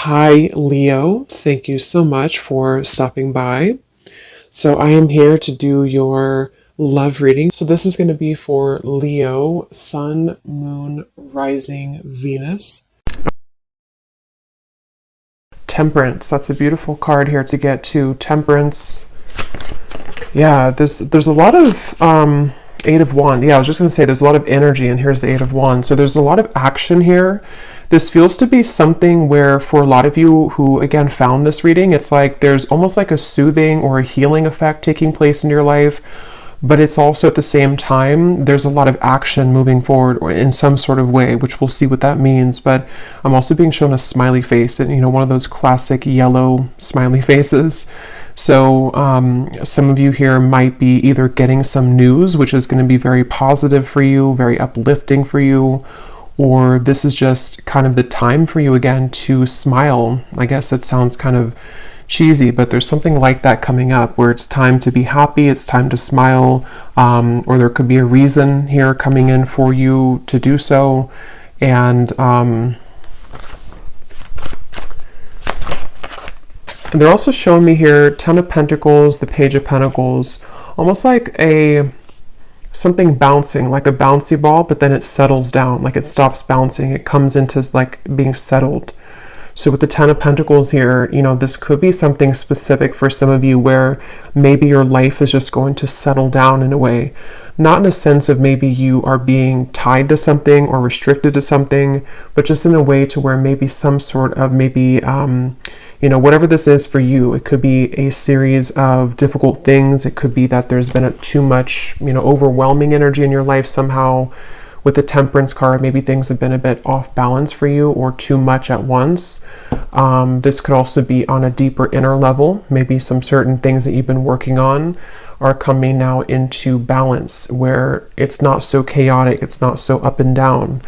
Hi, Leo. Thank you so much for stopping by. So, I am here to do your love reading. So, this is going to be for Leo, Sun, Moon, Rising, Venus. Temperance. That's a beautiful card here to get to. Temperance. Yeah, there's a lot of Eight of Wands. Yeah, I was just going to say there's a lot of energy, and here's the Eight of Wands. So, there's a lot of action here. This feels to be something where, for a lot of you who, again, found this reading, it's like there's almost like a soothing or a healing effect taking place in your life, but it's also at the same time, there's a lot of action moving forward or in some sort of way, which we'll see what that means. But I'm also being shown a smiley face, and one of those classic yellow smiley faces. So some of you here might be either getting some news, which is going to be very positive for you, very uplifting for you, or this is just kind of the time for you again to smile. I guess it sounds kind of cheesy, but there's something like that coming up where it's time to be happy, it's time to smile, or there could be a reason here coming in for you to do so. And they're also showing me here Ten of Pentacles, the Page of Pentacles, almost like something bouncing, like a bouncy ball, but then it settles down, like it stops bouncing, it comes into like being settled. So with the Ten of Pentacles here, this could be something specific for some of you where maybe your life is just going to settle down in a way, not in a sense of maybe you are being tied to something or restricted to something, but just in a way to where maybe some sort of whatever this is for you. It could be a series of difficult things. It could be that there's been too much, overwhelming energy in your life somehow. With the Temperance card, maybe things have been a bit off balance for you or too much at once. This could also be on a deeper inner level. Maybe some certain things that you've been working on are coming now into balance where it's not so chaotic, it's not so up and down.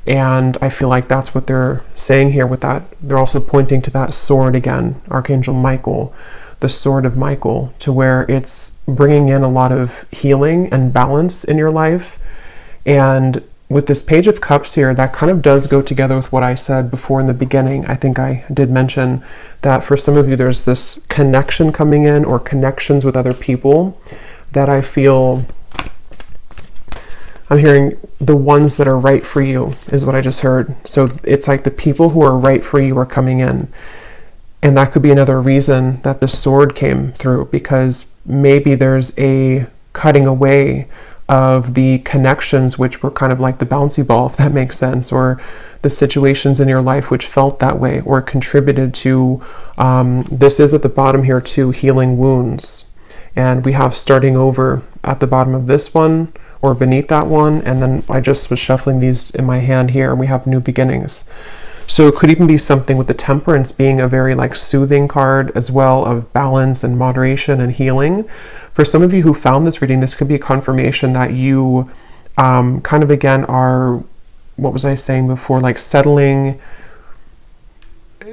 And I feel like that's what they're saying here with that. They're also pointing to that sword again, Archangel Michael, the sword of Michael, to where it's bringing in a lot of healing and balance in your life. And with this Page of Cups here, that kind of does go together with what I said before in the beginning. I think I did mention that for some of you, there's this connection coming in or connections with other people that I feel I'm hearing the ones that are right for you is what I just heard. So it's like the people who are right for you are coming in. And that could be another reason that the sword came through, because maybe there's a cutting away of the connections which were kind of like the bouncy ball, if that makes sense, or the situations in your life which felt that way or contributed to, this is at the bottom here too, healing wounds. And we have starting over at the bottom of this one or beneath that one, and then I just was shuffling these in my hand here, and we have new beginnings. So it could even be something with the Temperance being a very like soothing card as well, of balance and moderation and healing. For some of you who found this reading, this could be a confirmation that you kind of again are, what was I saying before, like settling,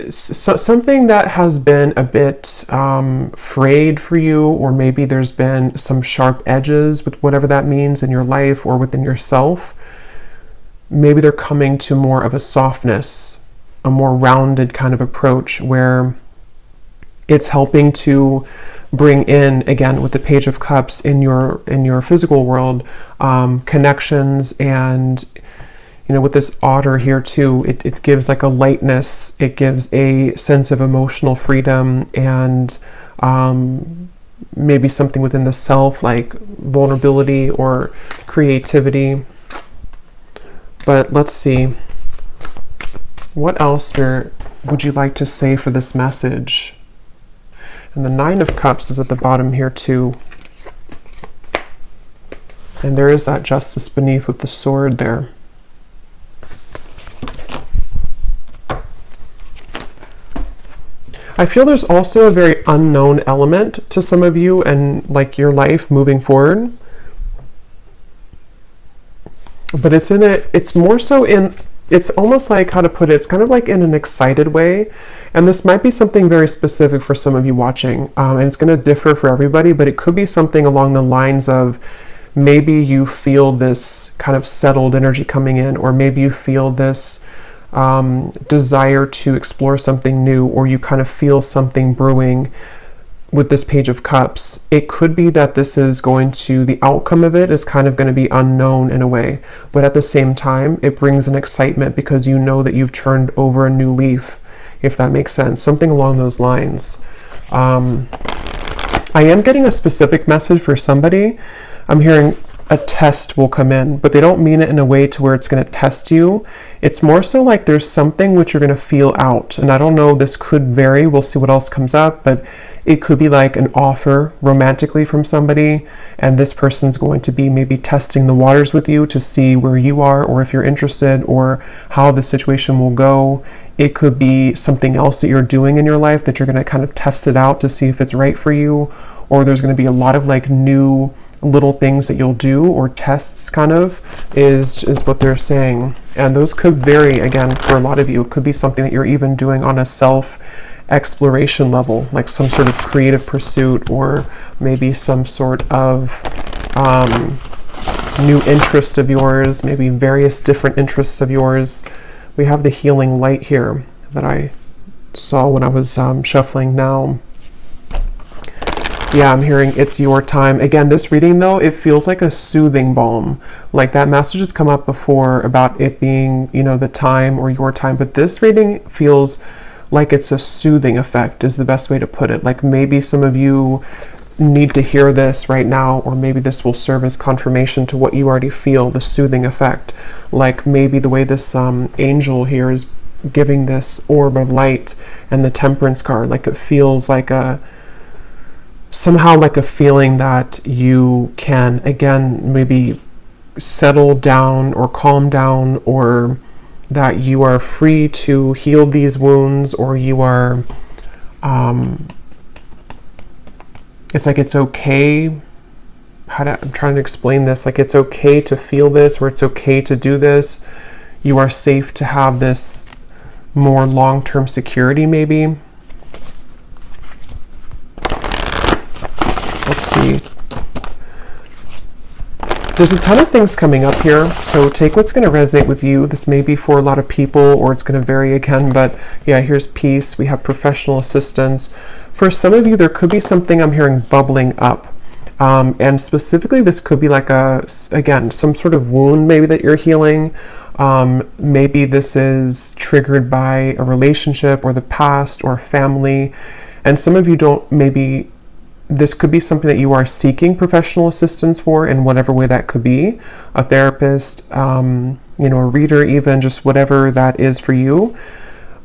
something that has been a bit frayed for you, or maybe there's been some sharp edges with whatever that means in your life or within yourself. Maybe they're coming to more of a softness, a more rounded kind of approach where it's helping to bring in, again, with the Page of Cups in your physical world, connections. And with this otter here too, it gives like a lightness, it gives a sense of emotional freedom, and maybe something within the self like vulnerability or creativity. But let's see, what else would you like to say for this message? And the Nine of Cups is at the bottom here too. And there is that Justice beneath with the sword there. I feel there's also a very unknown element to some of you and like your life moving forward. But it's more so in, it's almost like, how to put it, it's kind of like in an excited way. And this might be something very specific for some of you watching, and it's going to differ for everybody, but it could be something along the lines of maybe you feel this kind of settled energy coming in, or maybe you feel this desire to explore something new, or you kind of feel something brewing with this Page of Cups, it could be that this is going to, the outcome of it is kind of going to be unknown in a way, but at the same time, it brings an excitement because you know that you've turned over a new leaf, if that makes sense, something along those lines. I am getting a specific message for somebody. I'm hearing a test will come in, but they don't mean it in a way to where it's going to test you. It's more so like there's something which you're going to feel out. And I don't know, this could vary. We'll see what else comes up, but it could be like an offer romantically from somebody, and this person's going to be maybe testing the waters with you to see where you are, or if you're interested, or how the situation will go. It could be something else that you're doing in your life that you're going to kind of test it out to see if it's right for you, or there's going to be a lot of like new little things that you'll do, or tests kind of is what they're saying. And those could vary again for a lot of you. It could be something that you're even doing on a self exploration level, like some sort of creative pursuit, or maybe some sort of new interest of yours, maybe various different interests of yours. We have the healing light here that I saw when I was shuffling now. Yeah, I'm hearing it's your time. Again, this reading though, it feels like a soothing balm. Like that message has come up before about it being, you know, the time or your time, but this reading feels like it's a soothing effect is the best way to put it. Like maybe some of you need to hear this right now, or maybe this will serve as confirmation to what you already feel, the soothing effect. Like maybe the way this angel here is giving this orb of light and the Temperance card, like it feels like somehow like a feeling that you can, again, maybe settle down or calm down, or that you are free to heal these wounds, or you are, it's like it's okay. I'm trying to explain this. Like it's okay to feel this, or it's okay to do this. You are safe to have this more long-term security, maybe. Let's see. There's a ton of things coming up here, so take what's going to resonate with you. This may be for a lot of people, or it's going to vary again, but yeah, here's peace. We have professional assistance. For some of you, there could be something I'm hearing bubbling up. And specifically, this could be like again, some sort of wound maybe that you're healing. Maybe this is triggered by a relationship or the past or family. And some of you don't, maybe this could be something that you are seeking professional assistance for in whatever way that could be. A therapist, you know, a reader, even just whatever that is for you.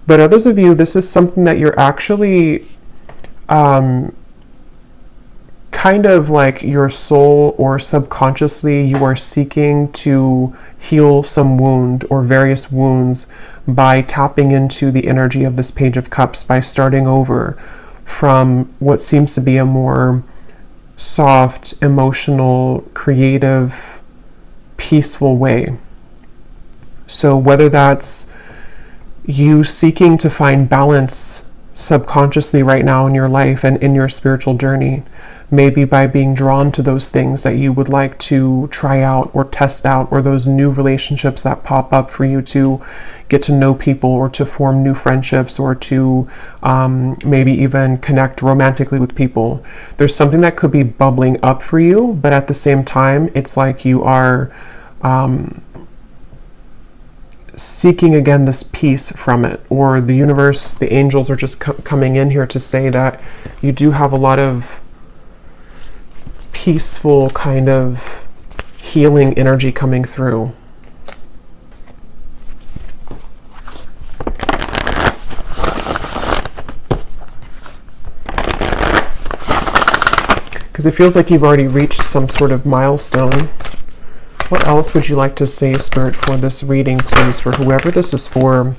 But others of you, this is something that you're actually kind of like your soul or subconsciously you are seeking to heal some wound or various wounds by tapping into the energy of this Page of Cups, by starting over from what seems to be a more soft, emotional, creative, peaceful way. So whether that's you seeking to find balance subconsciously right now in your life and in your spiritual journey, maybe by being drawn to those things that you would like to try out or test out, or those new relationships that pop up for you to get to know people, or to form new friendships, or to maybe even connect romantically with people. There's something that could be bubbling up for you, but at the same time, it's like you are seeking again this peace from it, or the universe, the angels are just coming in here to say that you do have a lot of peaceful kind of healing energy coming through. Because it feels like you've already reached some sort of milestone. What else would you like to say, Spirit, for this reading, please, for whoever this is for?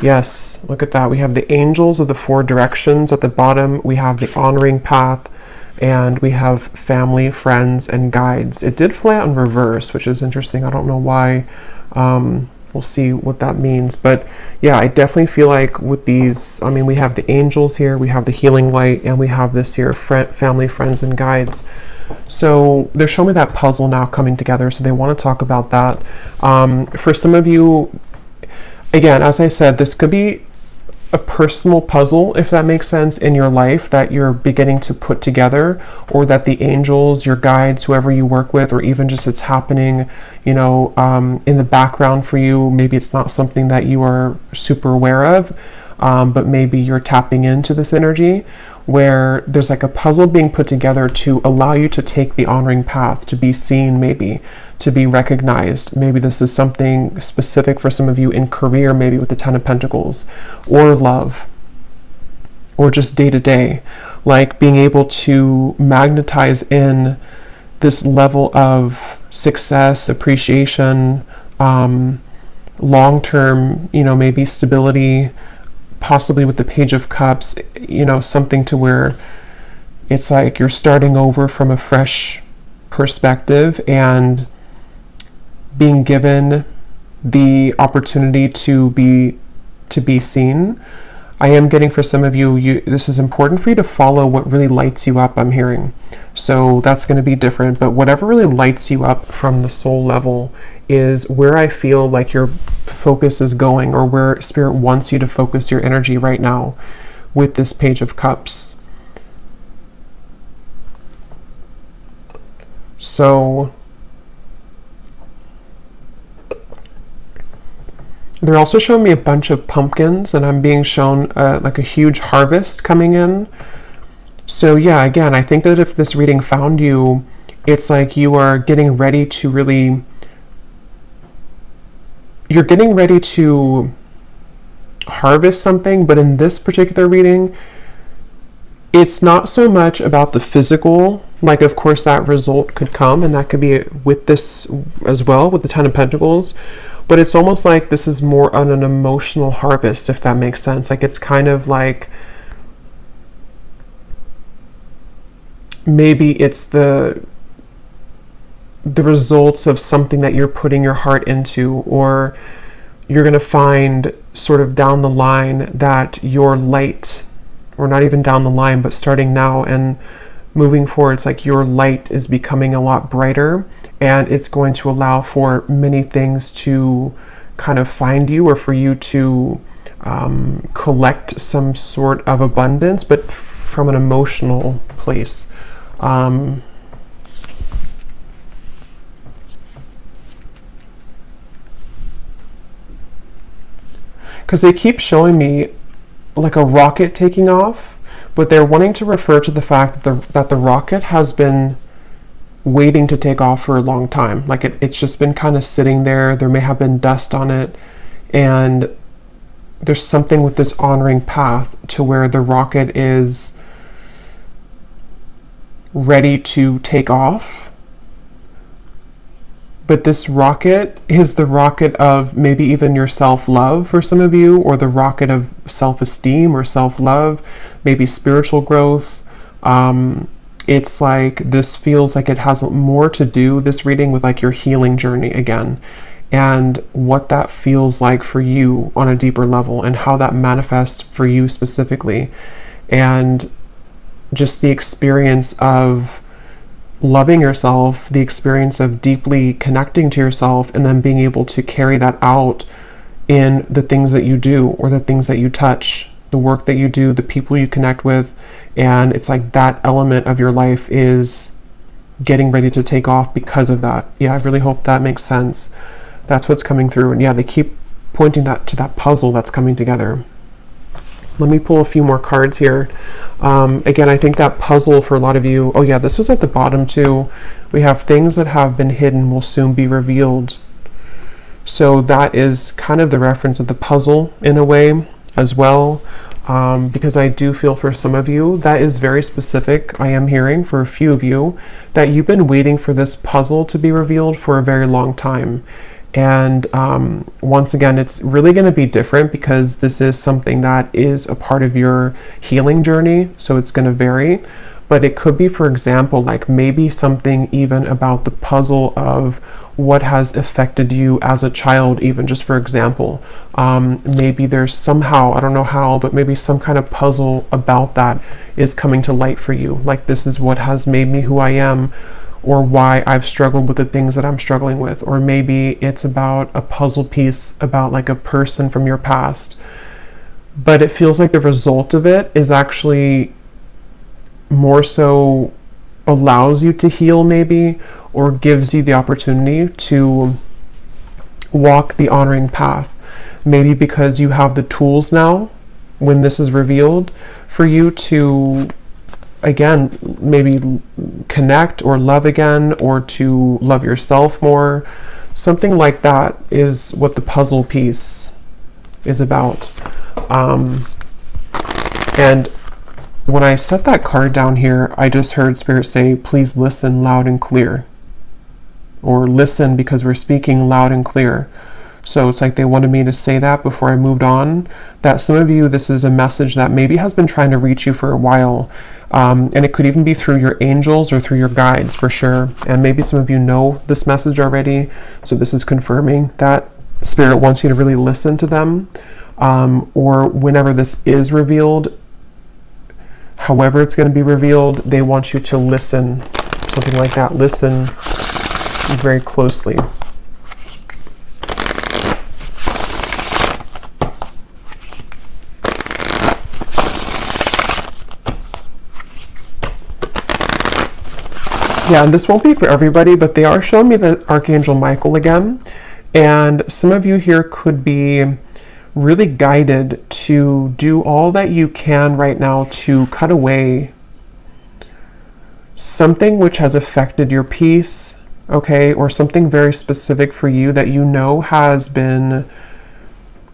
Yes, look at that. We have the angels of the four directions at the bottom. We have the honoring path, and we have family, friends, and guides. It did fly out in reverse, which is interesting. I don't know why. We'll see what that means. But yeah, I definitely feel like with these, I mean, we have the angels here, we have the healing light, and we have this here, family, friends, and guides. So they're showing me that puzzle now coming together, so they want to talk about that. For some of you, Again, as I said, this could be a personal puzzle, if that makes sense, in your life that you're beginning to put together, or that the angels, your guides, whoever you work with, or even just it's happening, in the background for you. Maybe it's not something that you are super aware of, but maybe you're tapping into this energy where there's like a puzzle being put together to allow you to take the honoring path, to be seen, maybe to be recognized. Maybe this is something specific for some of you in career, maybe with the Ten of Pentacles, or love, or just day to day, like being able to magnetize in this level of success, appreciation, long-term, maybe stability, possibly with the Page of Cups, something to where it's like you're starting over from a fresh perspective and being given the opportunity to be seen. I am getting, for some of you, this is important for you to follow what really lights you up, I'm hearing. So that's going to be different, but whatever really lights you up from the soul level is where I feel like your focus is going, or where Spirit wants you to focus your energy right now with this Page of Cups. So they're also showing me a bunch of pumpkins, and I'm being shown like a huge harvest coming in. So yeah, again, I think that if this reading found you, it's like you are getting ready to really, you're getting ready to harvest something, but in this particular reading, it's not so much about the physical. Like, of course, that result could come, and that could be with this as well, with the Ten of Pentacles. But it's almost like this is more on an emotional harvest, if that makes sense. Like, it's kind of like maybe it's the results of something that you're putting your heart into, or you're going to find sort of down the line that your light, or not even down the line, but starting now and moving forward, it's like your light is becoming a lot brighter, and it's going to allow for many things to kind of find you, or for you to collect some sort of abundance, but from an emotional place. Because they keep showing me like a rocket taking off, but they're wanting to refer to the fact that the rocket has been waiting to take off for a long time. Like it's just been kind of sitting there. There may have been dust on it, and there's something with this honoring path to where the rocket is ready to take off. But this rocket is the rocket of maybe even your self-love for some of you, or the rocket of self-esteem or self-love, maybe spiritual growth. It's like this feels like it has more to do, this reading, with like your healing journey again, and what that feels like for you on a deeper level, and how that manifests for you specifically, and just the experience of loving yourself, the experience of deeply connecting to yourself, and then being able to carry that out in the things that you do, or the things that you touch, the work that you do, the people you connect with. And it's like that element of your life is getting ready to take off because of that. Yeah, I really hope that makes sense. That's what's coming through. And yeah, they keep pointing that to that puzzle that's coming together. Let me pull a few more cards here. Again, I think that puzzle for a lot of you, oh yeah, this was at the bottom too. We have things that have been hidden will soon be revealed. So that is kind of the reference of the puzzle in a way as well. Because I do feel for some of you, that is very specific. I am hearing for a few of you that you've been waiting for this puzzle to be revealed for a very long time. And once again, it's really going to be different, because this is something that is a part of your healing journey. So it's going to vary. But it could be, for example, like maybe something even about the puzzle of what has affected you as a child, even just for example. Maybe there's somehow, I don't know how, but maybe some kind of puzzle about that is coming to light for you. Like, this is what has made me who I am, or why I've struggled with the things that I'm struggling with. Or maybe it's about a puzzle piece about like a person from your past. But it feels like the result of it is actually more so allows you to heal, maybe, or gives you the opportunity to walk the honoring path. Maybe because you have the tools now, when this is revealed, for you to, again, maybe connect or love again, or to love yourself more. Something like that is what the puzzle piece is about. And when I set that card down here, I just heard Spirit say, please listen loud and clear. Or listen because we're speaking loud and clear. So it's like they wanted me to say that before I moved on. That some of you, this is a message that maybe has been trying to reach you for a while. And it could even be through your angels or through your guides for sure. And maybe some of you know this message already. So this is confirming that Spirit wants you to really listen to them. Or whenever this is revealed, however it's going to be revealed, they want you to listen. Something like that. Listen very closely. Yeah, and this won't be for everybody, but they are showing me the Archangel Michael again. And some of you here could be really guided to do all that you can right now to cut away something which has affected your peace, okay, or something very specific for you that you know has been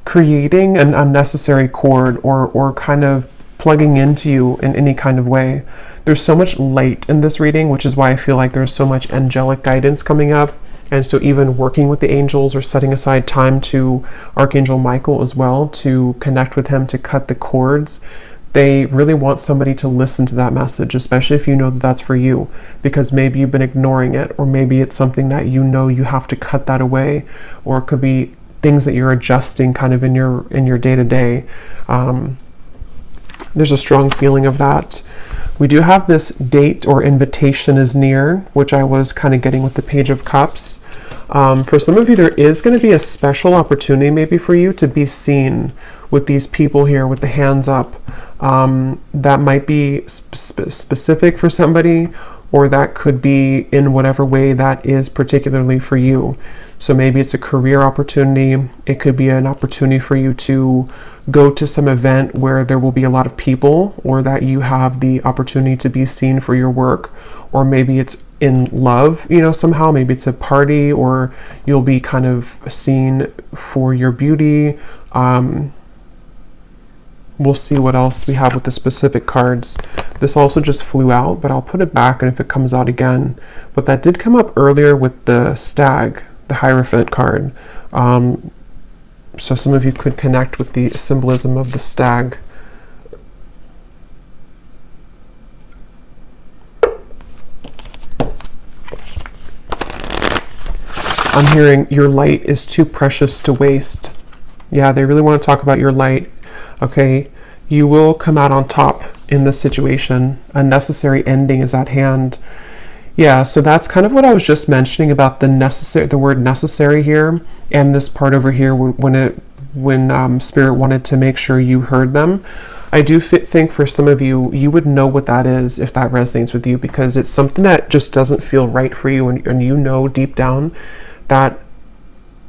creating an unnecessary cord or kind of plugging into you in any kind of way. There's so much light in this reading, which is why I feel like there's so much angelic guidance coming up. And so even working with the angels or setting aside time to Archangel Michael as well to connect with him to cut the cords, they really want somebody to listen to that message, especially if you know that that's for you, because maybe you've been ignoring it, or maybe it's something that you know you have to cut that away, or it could be things that you're adjusting kind of in your day-to-day. There's a strong feeling of that. We do have this date or invitation is near, which I was kind of getting with the Page of Cups. For some of you, there is going to be a special opportunity maybe for you to be seen with these people here with the hands up. That might be specific for somebody, or that could be in whatever way that is particularly for you. So maybe it's a career opportunity. It could be an opportunity for you to go to some event where there will be a lot of people, or that you have the opportunity to be seen for your work, or maybe it's in love, somehow. Maybe it's a party, or you'll be kind of seen for your beauty. We'll see what else we have with the specific cards. This also just flew out, but I'll put it back and if it comes out again. But that did come up earlier with the stag, the Hierophant card. So some of you could connect with the symbolism of the stag. I'm hearing your light is too precious to waste. Yeah, they really want to talk about your light. Okay, you will come out on top in this situation. A necessary ending is at hand. Yeah, so that's kind of what I was just mentioning about the word necessary here, and this part over here when Spirit wanted to make sure you heard them. I do think for some of you, you would know what that is if that resonates with you, because it's something that just doesn't feel right for you, and you know deep down that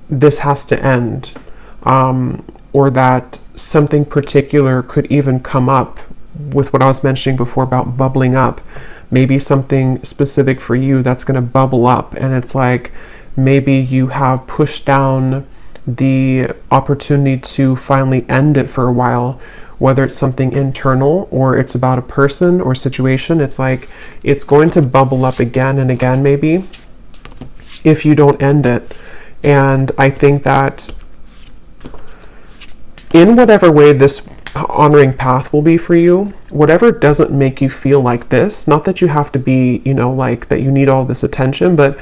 this has to end, or that something particular could even come up with what I was mentioning before about bubbling up. Maybe something specific for you that's going to bubble up, and it's like maybe you have pushed down the opportunity to finally end it for a while, whether it's something internal or it's about a person or situation. It's like it's going to bubble up again and again maybe if you don't end it. And I think that in whatever way this honoring path will be for you, whatever doesn't make you feel like this, not that you have to be, like that you need all this attention, but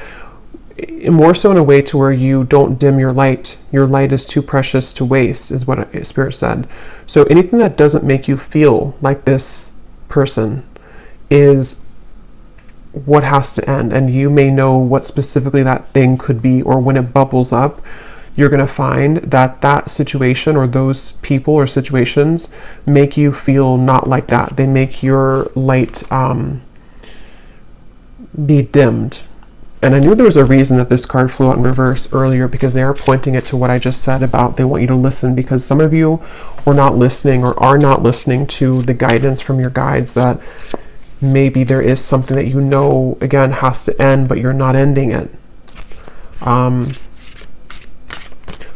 more so in a way to where you don't dim your light. Your light is too precious to waste, is what Spirit said. So anything that doesn't make you feel like this person is what has to end, and you may know what specifically that thing could be, or when it bubbles up, you're going to find that that situation or those people or situations make you feel not like that. They make your light be dimmed. And I knew there was a reason that this card flew out in reverse earlier, because they are pointing it to what I just said about they want you to listen, because some of you were not listening or are not listening to the guidance from your guides, that maybe there is something that you know, again, has to end, but you're not ending it.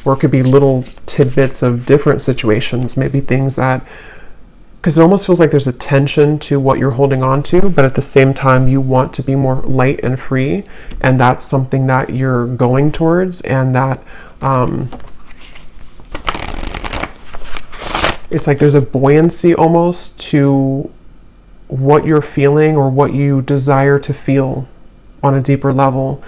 Or it could be little tidbits of different situations, maybe things that, because it almost feels like there's a tension to what you're holding on to, but at the same time you want to be more light and free, and that's something that you're going towards, and that it's like there's a buoyancy almost to what you're feeling or what you desire to feel on a deeper level.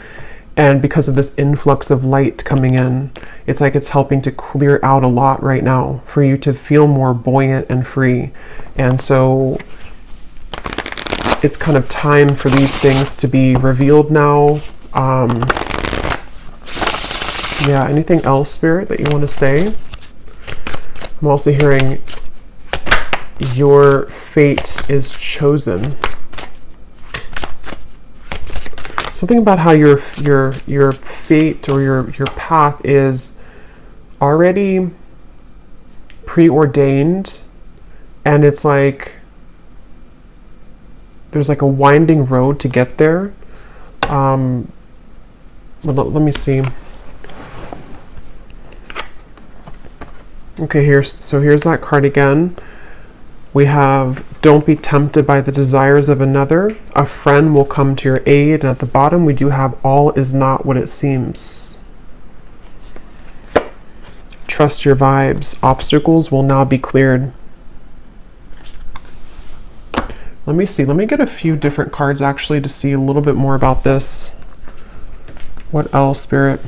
And because of this influx of light coming in, it's like it's helping to clear out a lot right now for you to feel more buoyant and free. And so it's kind of time for these things to be revealed now. Yeah, anything else, Spirit, that you want to say? I'm also hearing your fate is chosen. Something about how your fate or your path is already preordained, and it's like there's like a winding road to get there. Well, let me see. Okay, here's that card again. We have, don't be tempted by the desires of another. A friend will come to your aid. And at the bottom, we do have, all is not what it seems. Trust your vibes. Obstacles will now be cleared. Let me see. Let me get a few different cards actually to see a little bit more about this. What else, Spirit?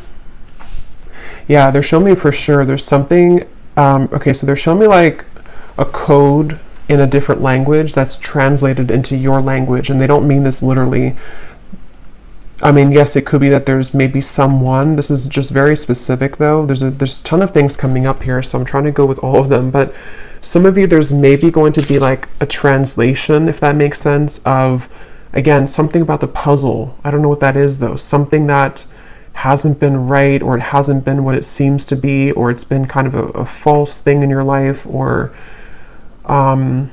Yeah, they're showing me for sure there's something. Okay, so they're showing me like a code in a different language that's translated into your language, and they don't mean this literally. I mean, yes, it could be that there's maybe someone. This is just very specific, though. There's a ton of things coming up here, so I'm trying to go with all of them. But some of you, there's maybe going to be like a translation, if that makes sense, of, again, something about the puzzle. I don't know what that is, though. Something that hasn't been right, or it hasn't been what it seems to be, or it's been kind of a false thing in your life, or oh,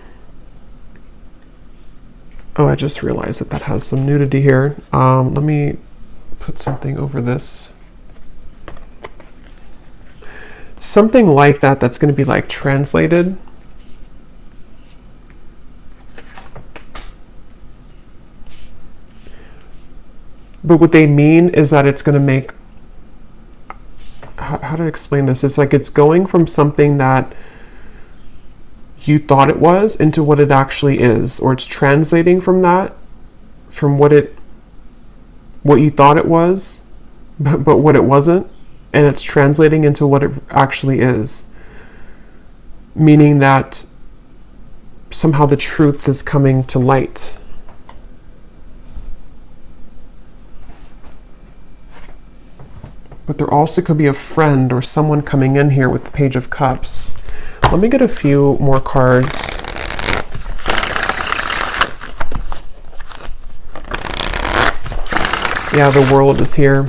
I just realized that has some nudity here. Let me put something over this. Something like that that's going to be like translated. But what they mean is that it's going to make, how to explain this? It's like it's going from something that you thought it was into what it actually is, or it's translating from that, from what you thought it was, but what it wasn't, and it's translating into what it actually is, meaning that somehow the truth is coming to light. But there also could be a friend or someone coming in here with the Page of Cups. Let me get a few more cards. Yeah, the World is here.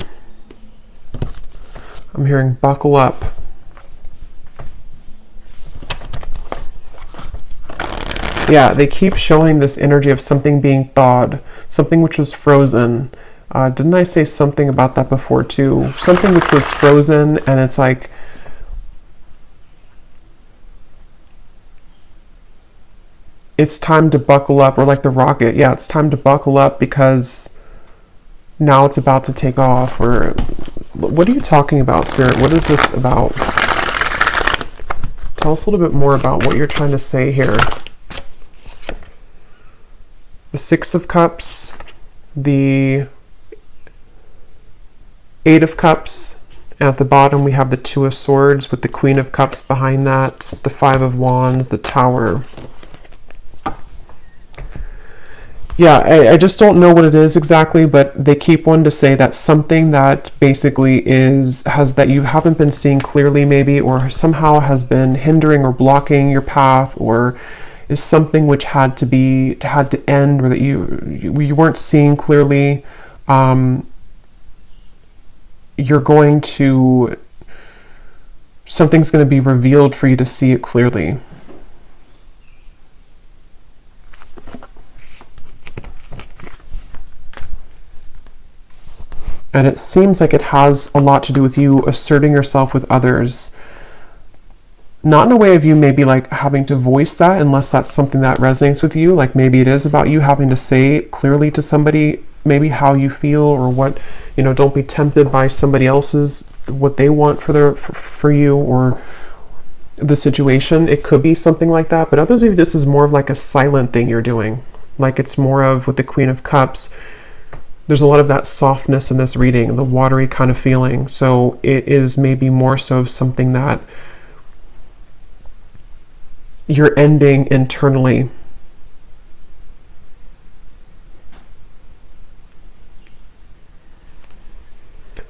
I'm hearing buckle up. Yeah, they keep showing this energy of something being thawed, something which was frozen. Didn't I say something about that before too? Something which was frozen, and it's like, it's time to buckle up, or like the rocket. Yeah, it's time to buckle up because now it's about to take off. Or what are you talking about, Spirit? What is this about? Tell us a little bit more about what you're trying to say here. The Six of Cups, the Eight of Cups, and at the bottom we have the Two of Swords with the Queen of Cups behind that, the Five of Wands, the Tower. Yeah, I just don't know what it is exactly, but they keep wanting to say that something that basically has that you haven't been seeing clearly maybe, or somehow has been hindering or blocking your path, or is something which had to end, or that you weren't seeing clearly. You're going to Something's going to be revealed for you to see it clearly. And it seems like it has a lot to do with you asserting yourself with others. Not in a way of you maybe like having to voice that, unless that's something that resonates with you. Like maybe it is about you having to say clearly to somebody maybe how you feel, or what, don't be tempted by somebody else's, what they want for you, or the situation. It could be something like that. But others of you, this is more of like a silent thing you're doing. Like it's more of, with the Queen of Cups, there's a lot of that softness in this reading, the watery kind of feeling. So it is maybe more so of something that you're ending internally.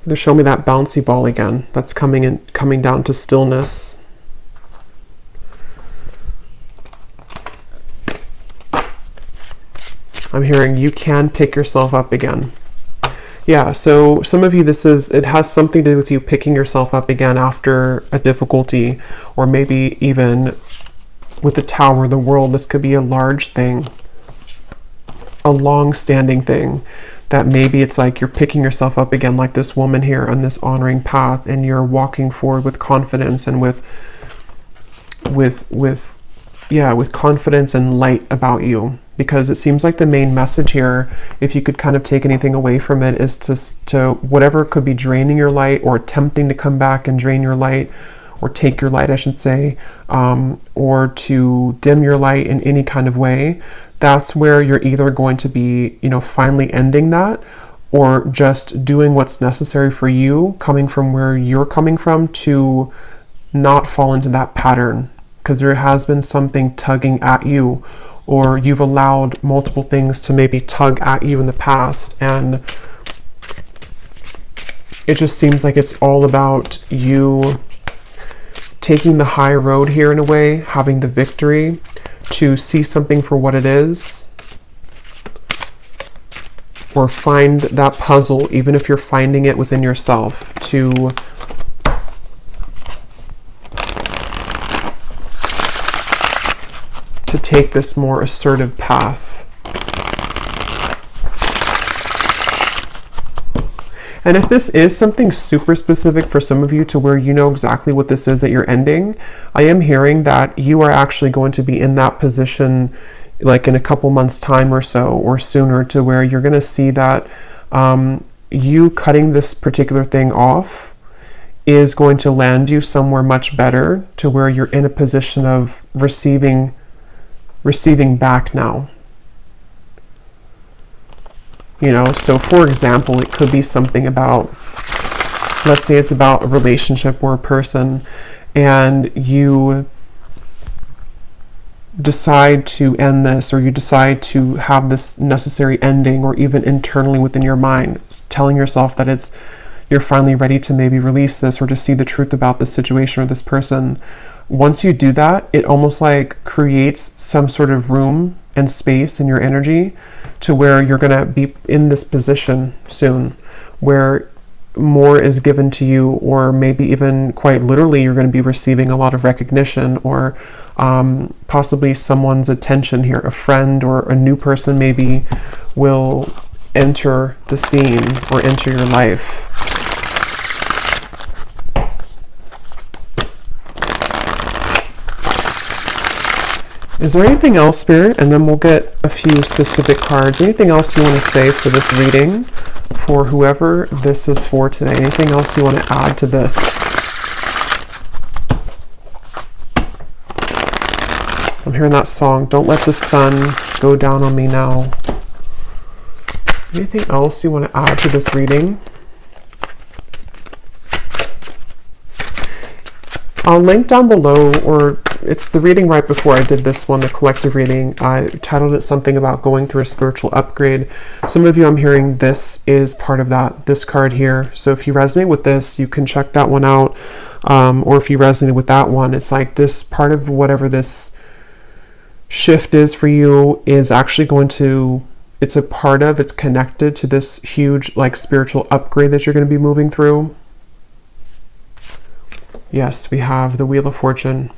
They're showing me that bouncy ball again. That's coming down to stillness. I'm hearing you can pick yourself up again. Yeah, so some of you, it has something to do with you picking yourself up again after a difficulty, or maybe even with the Tower, the World. This could be a large thing, a long-standing thing, that maybe it's like you're picking yourself up again, like this woman here on this honoring path, and you're walking forward with confidence and with confidence and light about you. Because it seems like the main message here, if you could kind of take anything away from it, is to whatever could be draining your light, or attempting to come back and drain your light, or take your light, I should say, or to dim your light in any kind of way. That's where you're either going to be, finally ending that, or just doing what's necessary for you, coming from where you're coming from, to not fall into that pattern. Because there has been something tugging at you, or you've allowed multiple things to maybe tug at you in the past, and it just seems like it's all about you taking the high road here, in a way, having the victory, to see something for what it is, or find that puzzle, even if you're finding it within yourself, to take this more assertive path. And if this is something super specific for some of you, to where you know exactly what this is that you're ending, I am hearing that you are actually going to be in that position like in a couple months' time or so, or sooner, to where you're going to see that you cutting this particular thing off is going to land you somewhere much better, to where you're in a position of receiving back now. So for example, it could be something about, let's say it's about a relationship or a person, and you decide to end this, or you decide to have this necessary ending, or even internally within your mind, telling yourself that you're finally ready to maybe release this, or to see the truth about this situation or this person. Once you do that, it almost like creates some sort of room and space in your energy, to where you're going to be in this position soon, where more is given to you, or maybe even quite literally you're going to be receiving a lot of recognition, or possibly someone's attention here. A friend or a new person maybe will enter the scene, or enter your life. Is there anything else, Spirit? And then we'll get a few specific cards. Anything else you want to say for this reading, for whoever this is for today? Anything else you want to add to this? I'm hearing that song, "Don't Let the Sun Go Down on Me Now." Anything else you want to add to this reading? I'll link down below, or it's the reading right before I did this one, the collective reading. I titled it something about going through a spiritual upgrade. Some of you, I'm hearing this is part of that, this card here. So if you resonate with this, you can check that one out. Or if you resonate with that one, it's like this part of whatever this shift is for you is actually going to, it's a part of, it's connected to this huge like spiritual upgrade that you're going to be moving through. Yes, we have the Wheel of Fortune.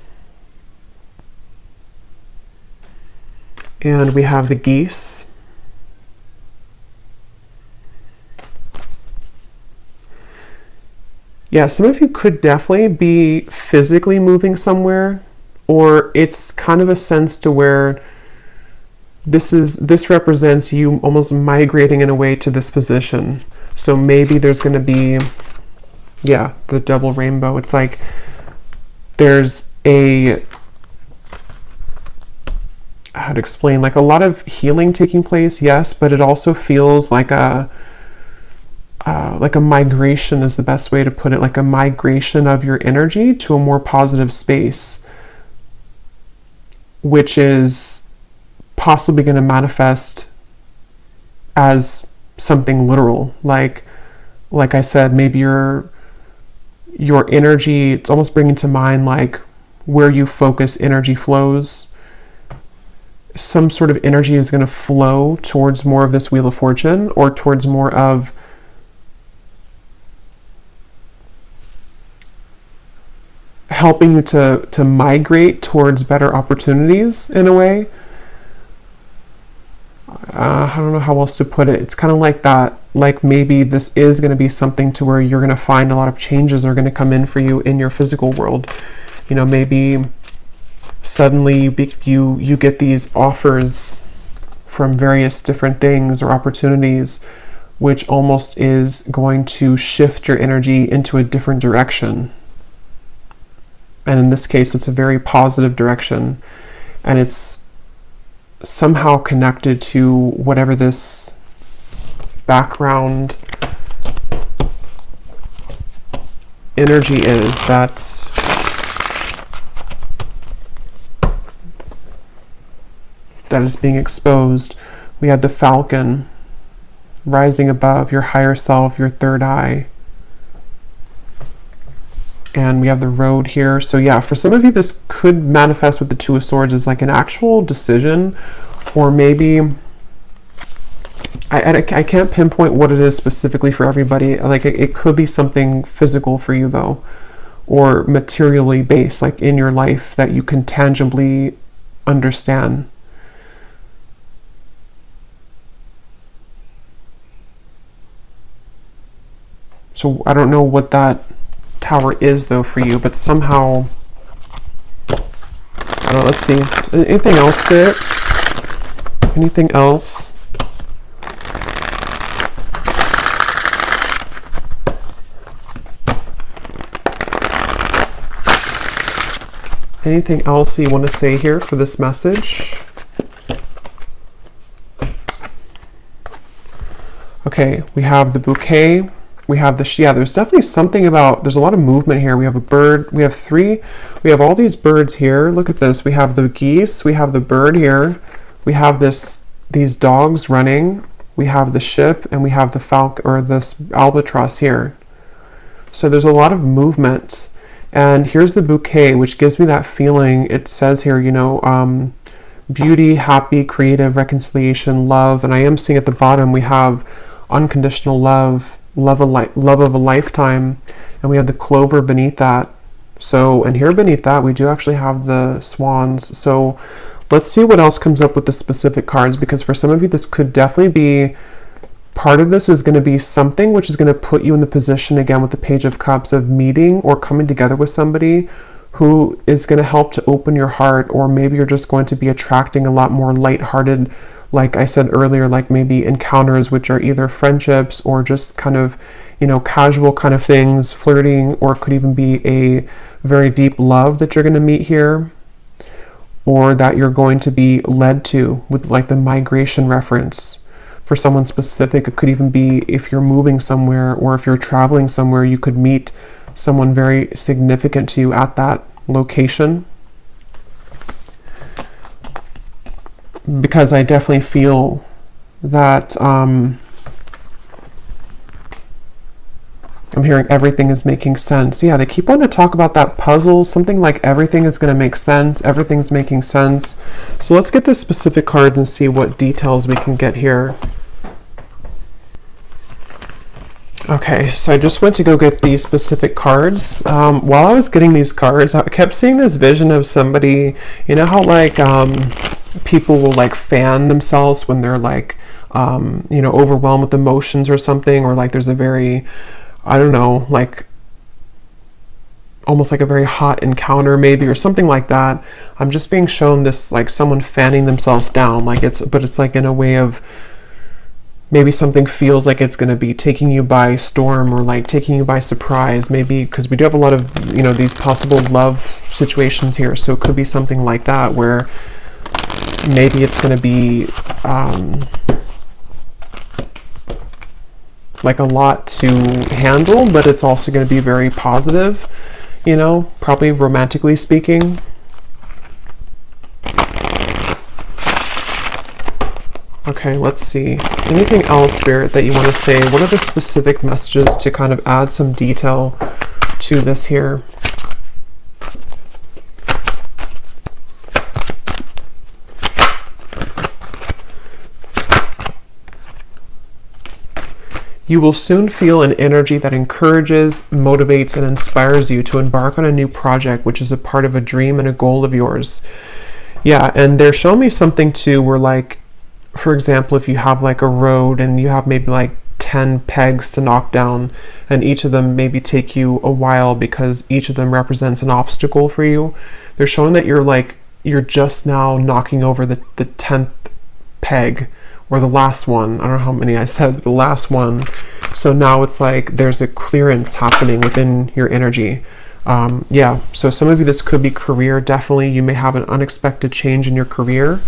And we have the geese. Yeah, some of you could definitely be physically moving somewhere, or it's kind of a sense to where this represents you almost migrating in a way to this position. So maybe there's going to be, yeah, the double rainbow. It's like there's a, how to explain, like a lot of healing taking place, yes, but it also feels like a migration is the best way to put it, like a migration of your energy to a more positive space, which is possibly going to manifest as something literal. Like I said, maybe your energy, it's almost bringing to mind like where you focus, energy flows. Some sort of energy is going to flow towards more of this Wheel of Fortune, or towards more of helping you to migrate towards better opportunities in a way. I don't know how else to put it. It's kind of like that, like maybe this is going to be something to where you're going to find a lot of changes are going to come in for you in your physical world. You know, maybe suddenly you get these offers from various different things or opportunities, which almost is going to shift your energy into a different direction. And in this case, it's a very positive direction, and it's somehow connected to whatever this background energy is that is being exposed. We had the falcon rising above your higher self, your third eye. And we have the road here. So yeah, for some of you, this could manifest with the Two of Swords as like an actual decision, or maybe I can't pinpoint what it is specifically for everybody. Like it could be something physical for you though, or materially based, like in your life that you can tangibly understand. So I don't know what that Tower is though for you, but somehow, I don't know, let's see. Anything else there? Anything else? Anything else you want to say here for this message? Okay, we have the bouquet. We have the, yeah, there's definitely something about, there's a lot of movement here. We have a bird, we have all these birds here. Look at this. We have the geese, we have the bird here. We have these dogs running. We have the ship, and we have the falcon, or this albatross here. So there's a lot of movement. And here's the bouquet, which gives me that feeling. It says here, you know, beauty, happy, creative, reconciliation, love. And I am seeing at the bottom, we have unconditional love, love of a lifetime, and we have the clover beneath that. So, and here beneath that, we do actually have the swans. So let's see what else comes up with the specific cards, because for some of you, this could definitely be, part of this is going to be something which is going to put you in the position, again, with the Page of Cups, of meeting or coming together with somebody who is going to help to open your heart, or maybe you're just going to be attracting a lot more lighthearted, like I said earlier, like maybe encounters which are either friendships or just kind of, you know, casual kind of things, flirting, or it could even be a very deep love that you're going to meet here, or that you're going to be led to with like the migration reference. For someone specific, it could even be if you're moving somewhere, or if you're traveling somewhere, you could meet someone very significant to you at that location. because I definitely feel that I'm hearing everything is making sense. Yeah, they keep wanting to talk about that puzzle, something like everything is going to make sense, everything's making sense. So let's get the specific cards and see what details we can get here. Okay, so I just went to go get these specific cards. While I was getting these cards, I kept seeing this vision of somebody, you know how like people will like fan themselves when they're like, you know, overwhelmed with emotions or something, or like there's a very, I don't know, like almost like a very hot encounter maybe, or something like that. I'm just being shown this like someone fanning themselves down, like but it's like in a way of maybe something feels like it's going to be taking you by storm, or like taking you by surprise, maybe, because we do have a lot of, you know, these possible love situations here. So it could be something like that where maybe it's going to be like a lot to handle, but it's also going to be very positive, you know, probably romantically speaking. Okay, let's see. Anything else, Spirit, that you want to say? What are the specific messages to kind of add some detail to this here? You will soon feel an energy that encourages, motivates, and inspires you to embark on a new project, which is a part of a dream and a goal of yours. Yeah, and they're showing me something too where, like, for example, if you have like a road and you have maybe like 10 pegs to knock down, and each of them maybe take you a while because each of them represents an obstacle for you, they're showing that you're just now knocking over the 10th peg, or the last one. I don't know how many I said, but the last one. So now it's like there's a clearance happening within your energy. Yeah, so some of you, this could be career. Definitely you may have an unexpected change in your career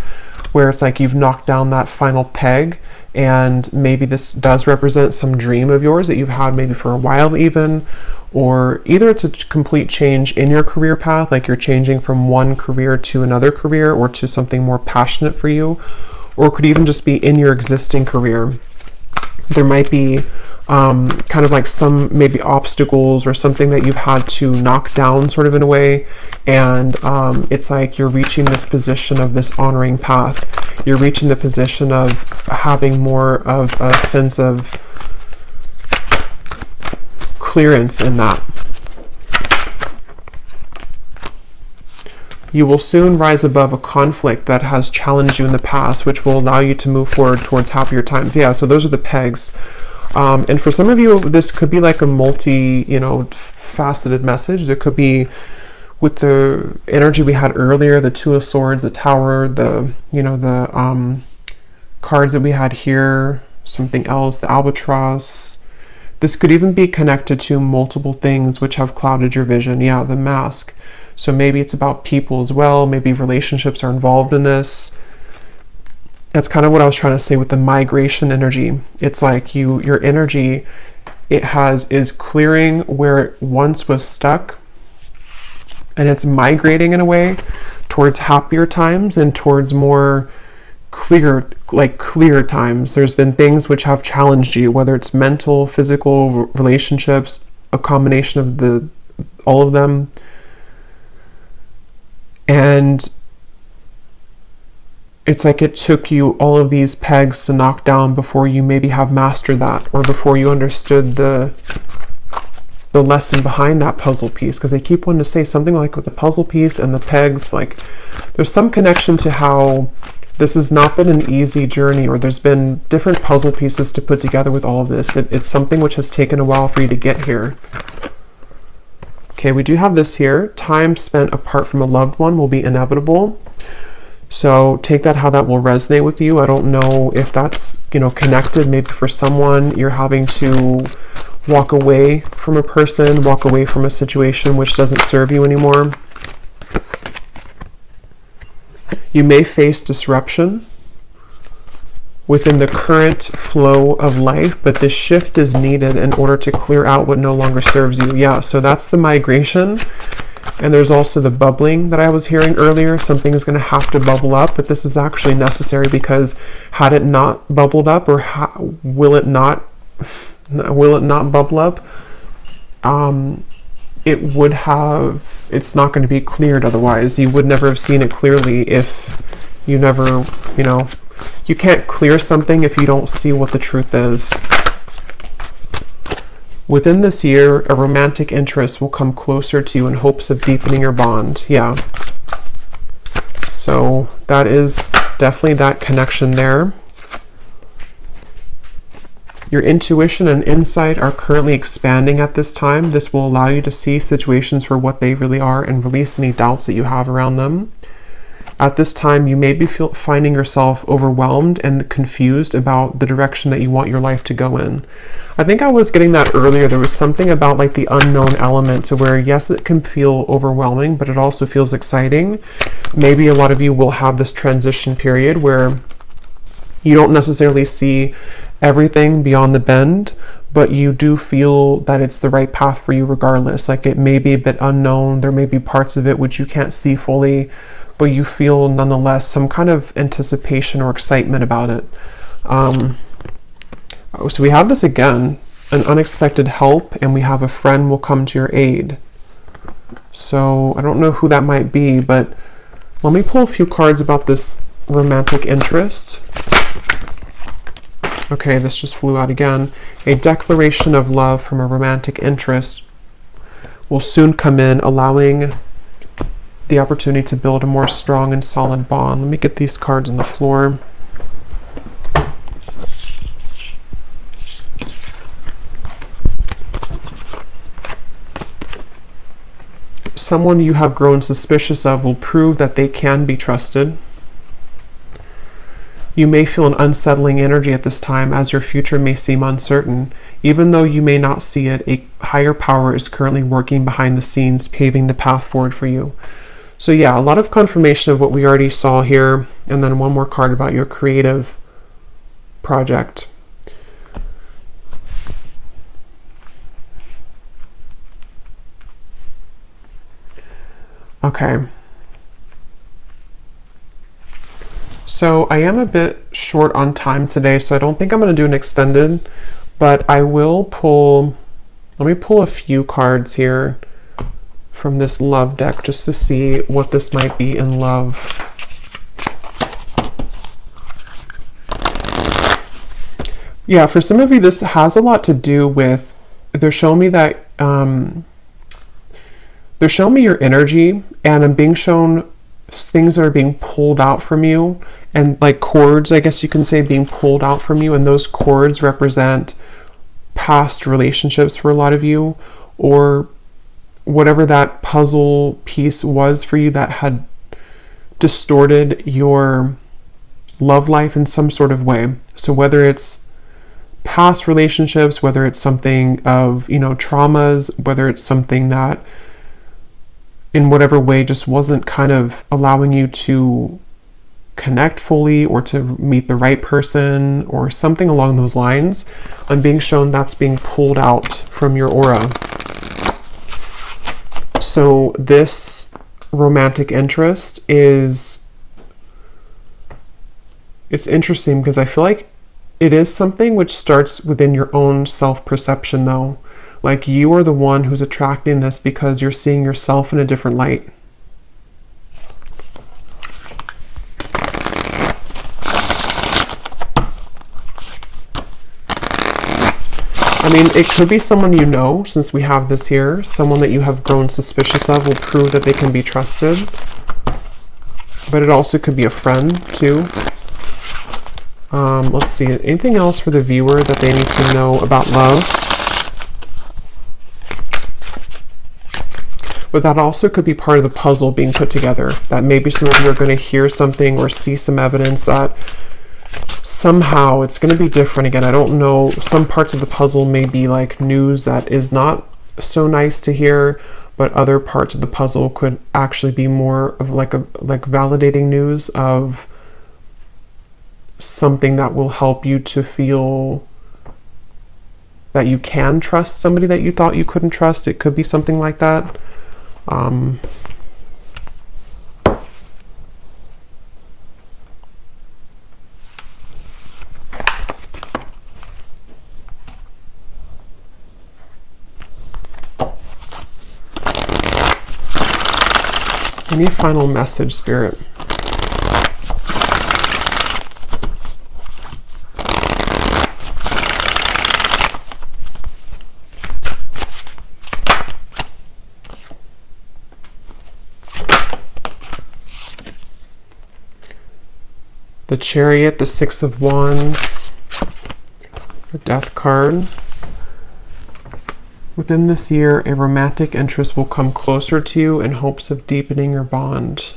where it's like you've knocked down that final peg, and maybe this does represent some dream of yours that you've had maybe for a while even, or either it's a complete change in your career path, like you're changing from one career to another career, or to something more passionate for you, or it could even just be in your existing career. There might be kind of like some maybe obstacles or something that you've had to knock down sort of in a way, and it's like you're reaching this position of this honoring path. You're reaching the position of having more of a sense of clearance in that. You will soon rise above a conflict that has challenged you in the past, which will allow you to move forward towards happier times. Yeah, so those are the pegs. And for some of you, this could be like a faceted message. There could be, with the energy we had earlier, the Two of Swords, the Tower, the cards that we had here, something else, the Albatross. This could even be connected to multiple things which have clouded your vision. Yeah, the Mask. So maybe it's about people as well. Maybe relationships are involved in this. That's kind of what I was trying to say with the migration energy. It's like your energy, is clearing where it once was stuck, and it's migrating in a way towards happier times and towards more clear times. There's been things which have challenged you, whether it's mental, physical, relationships, a combination of all of them. And it's like it took you all of these pegs to knock down before you maybe have mastered that, or before you understood the lesson behind that puzzle piece. Because they keep wanting to say something like with the puzzle piece and the pegs, like there's some connection to how this has not been an easy journey, or there's been different puzzle pieces to put together with all of this. It's something which has taken a while for you to get here. Okay, we do have this here. Time spent apart from a loved one will be inevitable. So take that how that will resonate with you. I don't know if that's, connected. Maybe for someone, you're having to walk away from a person, walk away from a situation which doesn't serve you anymore. You may face disruption within the current flow of life, but this shift is needed in order to clear out what no longer serves you. Yeah, so that's the migration. And there's also the bubbling that I was hearing earlier. Something is going to have to bubble up, but this is actually necessary, because had it not bubbled up, or will it not bubble up, it's not going to be cleared otherwise. You would never have seen it clearly if you never, you can't clear something if you don't see what the truth is. Within this year, a romantic interest will come closer to you in hopes of deepening your bond. Yeah. So that is definitely that connection there. Your intuition and insight are currently expanding at this time. This will allow you to see situations for what they really are and release any doubts that you have around them. At this time, you may be finding yourself overwhelmed and confused about the direction that you want your life to go in. I think I was getting that earlier. There was something about like the unknown element, to where, yes, it can feel overwhelming, but it also feels exciting. Maybe a lot of you will have this transition period where you don't necessarily see everything beyond the bend, but you do feel that it's the right path for you regardless. Like, it may be a bit unknown. There may be parts of it which you can't see fully, but you feel nonetheless some kind of anticipation or excitement about it. So we have this again, an unexpected help, and we have a friend will come to your aid. So I don't know who that might be, but let me pull a few cards about this romantic interest. Okay, this just flew out again. A declaration of love from a romantic interest will soon come in, allowing the opportunity to build a more strong and solid bond. Let me get these cards on the floor. Someone you have grown suspicious of will prove that they can be trusted. You may feel an unsettling energy at this time, as your future may seem uncertain. Even though you may not see it, a higher power is currently working behind the scenes, paving the path forward for you. So yeah, a lot of confirmation of what we already saw here, and then one more card about your creative project. Okay. So I am a bit short on time today, so I don't think I'm going to do an extended, but I will pull, let me pull a few cards here from this love deck just to see what this might be in love. Yeah, for some of you, this has a lot to do with, they're showing me that, they're showing me your energy, and I'm being shown things that are being pulled out from you, and like cords, I guess you can say, being pulled out from you, and those cords represent past relationships for a lot of you, or whatever that puzzle piece was for you that had distorted your love life in some sort of way. So whether it's past relationships, whether it's something of, traumas, whether it's something that in whatever way just wasn't kind of allowing you to connect fully or to meet the right person or something along those lines, I'm being shown that's being pulled out from your aura. So this romantic interest it's interesting, because I feel like it is something which starts within your own self-perception though. Like, you are the one who's attracting this because you're seeing yourself in a different light. I mean, it could be someone you know, since we have this here. Someone that you have grown suspicious of will prove that they can be trusted. But it also could be a friend, too. Let's see. Anything else for the viewer that they need to know about love? But that also could be part of the puzzle being put together. That maybe some of you are going to hear something or see some evidence that somehow it's going to be different again. I don't know. Some parts of the puzzle may be like news that is not so nice to hear, but other parts of the puzzle could actually be more of like validating news of something that will help you to feel that you can trust somebody that you thought you couldn't trust. It could be something like that. Um, Any final message, Spirit? The Chariot, the Six of Wands, the Death card. Within this year, a romantic interest will come closer to you in hopes of deepening your bond.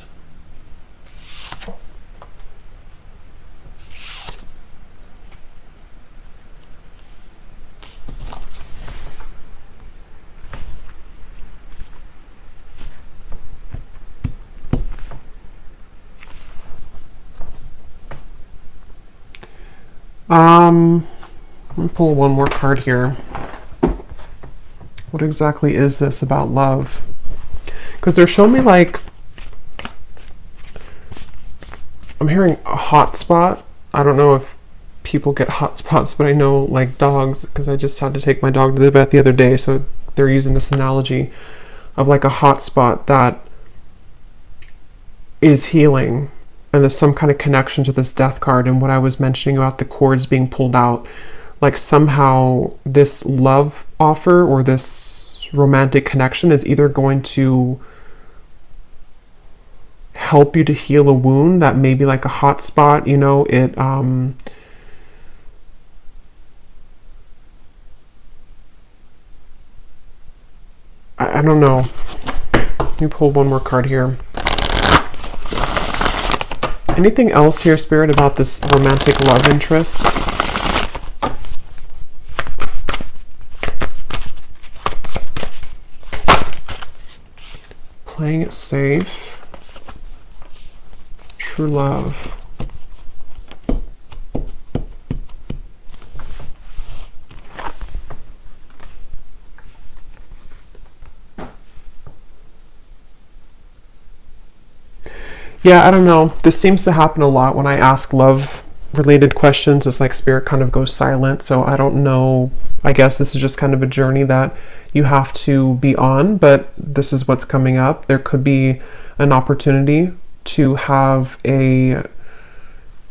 Let me pull one more card here. What exactly is this about love? Because they're showing me like, I'm hearing a hot spot. I don't know if people get hot spots, but I know like dogs, because I just had to take my dog to the vet the other day, so they're using this analogy of like a hot spot that is healing, and there's some kind of connection to this Death card and what I was mentioning about the cords being pulled out. Like somehow this love offer or this romantic connection is either going to help you to heal a wound that may be like a hot spot, you know, I don't know. Let me pull one more card here. Anything else here, Spirit, about this romantic love interest? Playing it safe. True love. Yeah, I don't know. This seems to happen a lot when I ask love related questions. It's like Spirit kind of goes silent. So I don't know. I guess this is just kind of a journey that you have to be on, but this is what's coming up. There could be an opportunity to have a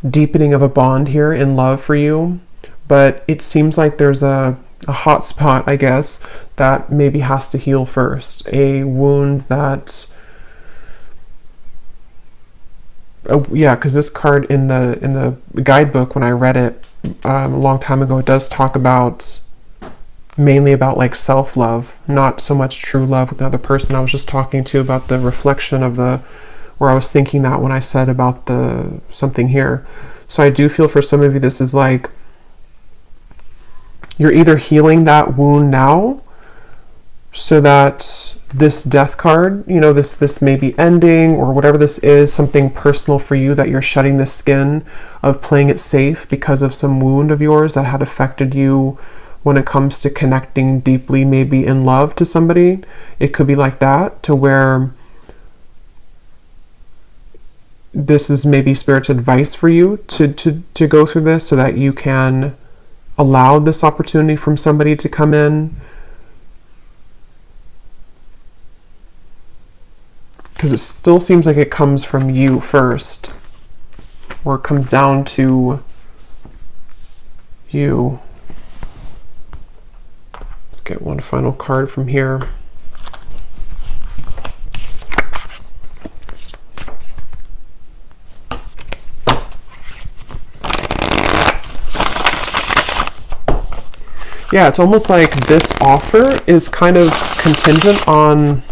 deepening of a bond here in love for you, but it seems like there's a hot spot, I guess, that maybe has to heal first. A wound that yeah, because this card in the guidebook, when I read it a long time ago, it does talk about mainly about like self-love, not so much true love with another person. I was just talking to about the reflection of where I was thinking that when I said about the something here. So I do feel for some of you this is like you're either healing that wound now so that this Death card, you know, this may be ending, or whatever this is, something personal for you that you're shedding the skin of playing it safe because of some wound of yours that had affected you when it comes to connecting deeply, maybe in love to somebody. It could be like that, to where this is maybe Spirit's advice for you to go through this so that you can allow this opportunity from somebody to come in. Because it still seems like it comes from you first, or it comes down to you. Let's get one final card from here. Yeah, it's almost like this offer is kind of contingent on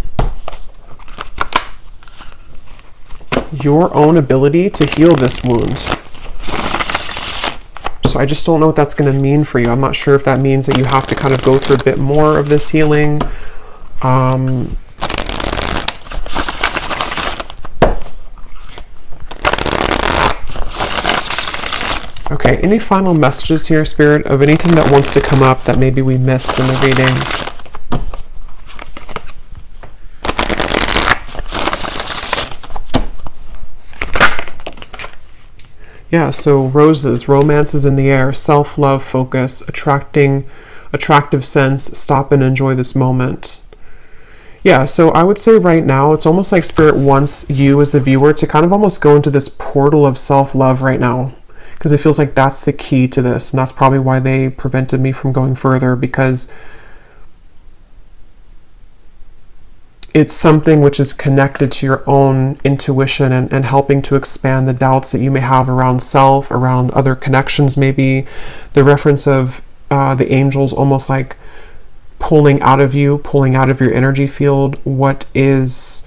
your own ability to heal this wound. So I just don't know what that's going to mean for you. I'm not sure if that means that you have to kind of go through a bit more of this healing. Okay, any final messages here, Spirit, of anything that wants to come up that maybe we missed in the reading? Yeah, so roses, romance is in the air, self-love, focus, attractive sense, stop and enjoy this moment. Yeah, so I would say right now, it's almost like Spirit wants you as the viewer to kind of almost go into this portal of self-love right now, because it feels like that's the key to this, and that's probably why they prevented me from going further, because it's something which is connected to your own intuition and helping to expand the doubts that you may have around self, around other connections maybe. The reference of the angels almost like pulling out of you, pulling out of your energy field what is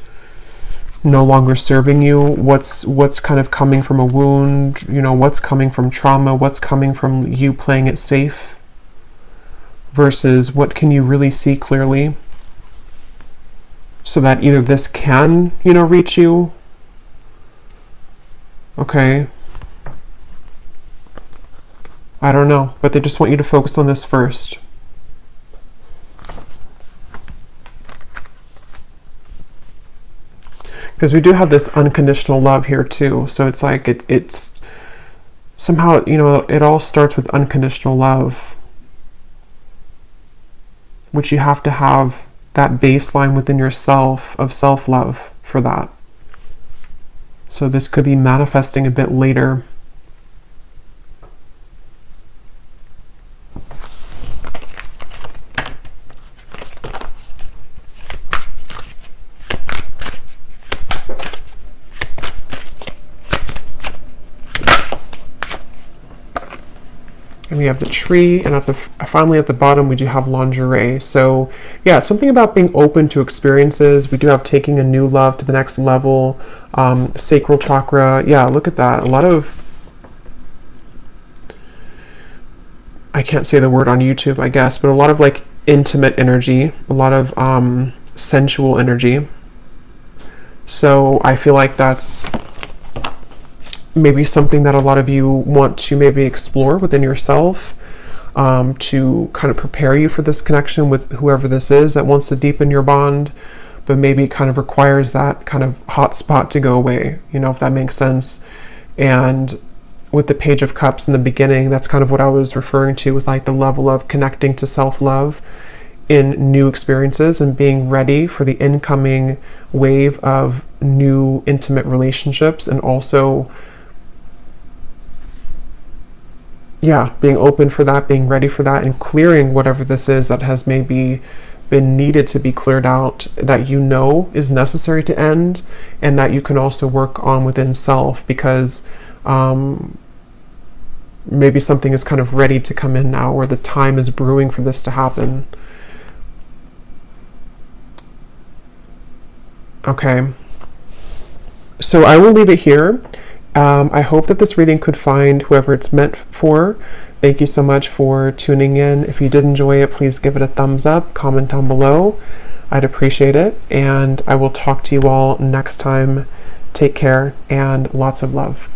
no longer serving you, what's kind of coming from a wound, you know, what's coming from trauma, what's coming from you playing it safe versus what can you really see clearly, so that either this can, you know, reach you. Okay. I don't know, but they just want you to focus on this first. Because we do have this unconditional love here too. So it's like it's somehow, you know, it all starts with unconditional love, which you have to have that baseline within yourself of self-love for that. So this could be manifesting a bit later. And we have the tree, and finally at the bottom we do have lingerie. So yeah, something about being open to experiences. We do have taking a new love to the next level, sacral chakra. Yeah, look at that. A lot of, I can't say the word on YouTube, I guess, but a lot of like intimate energy, a lot of sensual energy. So I feel like that's maybe something that a lot of you want to maybe explore within yourself, to kind of prepare you for this connection with whoever this is that wants to deepen your bond, but maybe it kind of requires that kind of hot spot to go away, you know, if that makes sense. And with the Page of Cups in the beginning, that's kind of what I was referring to with like the level of connecting to self-love in new experiences and being ready for the incoming wave of new intimate relationships, and also being open for that, being ready for that, and clearing whatever this is that has maybe been needed to be cleared out, that you know is necessary to end, and that you can also work on within self, because maybe something is kind of ready to come in now, or the time is brewing for this to happen. Okay, so I will leave it here. I hope that this reading could find whoever it's meant for. Thank you so much for tuning in. If you did enjoy it, please give it a thumbs up, comment down below. I'd appreciate it. And I will talk to you all next time. Take care and lots of love.